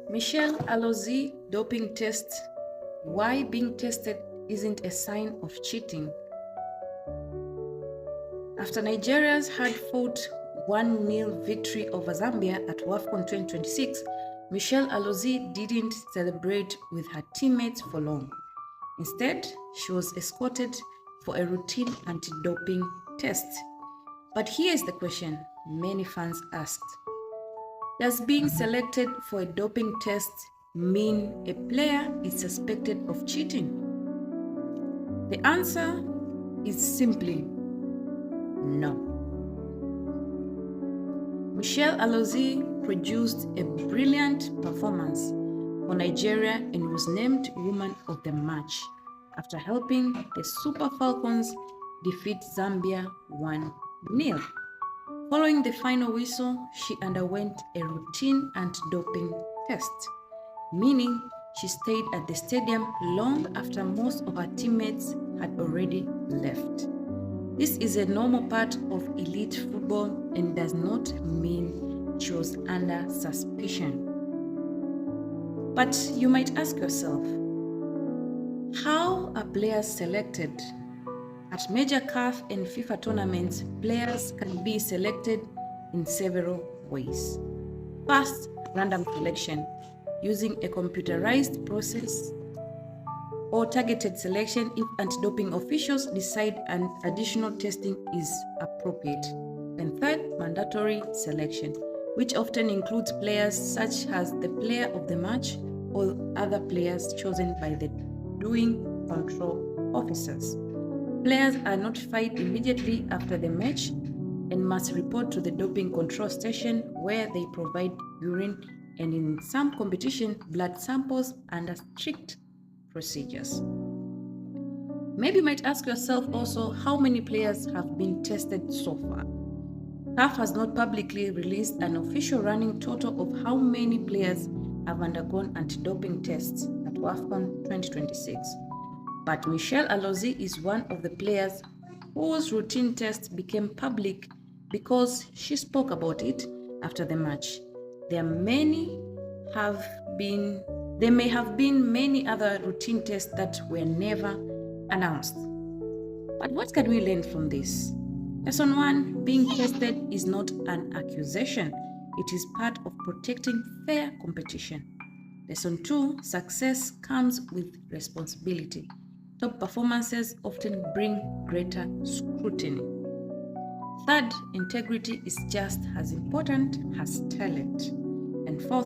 Michelle Alozie doping test. Why being tested isn't a sign of cheating. After Nigeria's hard-fought 1-0 victory over Zambia at WAFCON 2026, Michelle Alozie didn't celebrate with her teammates for long. Instead, she was escorted for a routine anti-doping test. But here's the question many fans asked. Does being selected for a doping test mean a player is suspected of cheating? The answer is simply no. Michelle Alozie produced a brilliant performance for Nigeria and was named Woman of the Match after helping the Super Falcons defeat Zambia 1-0. Following the final whistle, she underwent a routine anti-doping test, meaning she stayed at the stadium long after most of her teammates had already left. This is a normal part of elite football and does not mean she was under suspicion. But you might ask yourself, how are players selected? At major CAF and FIFA tournaments, players can be selected in several ways. First, random selection, using a computerized process, or targeted selection if anti-doping officials decide an additional testing is appropriate. And third, mandatory selection, which often includes players such as the player of the match or other players chosen by the doing control officers. Players are notified immediately after the match and must report to the doping control station where they provide urine and in some competition blood samples under strict procedures. Maybe you might ask yourself also how many players have been tested so far. CAF has not publicly released an official running total of how many players have undergone anti-doping tests at WAFCON 2026. But Michelle Alozie is one of the players whose routine test became public because she spoke about it after the match. There may have been many other routine tests that were never announced. But what can we learn from this? Lesson 1, being tested is not an accusation. It is part of protecting fair competition. Lesson 2, success comes with responsibility. Top performances often bring greater scrutiny. Third, integrity is just as important as talent. And fourth,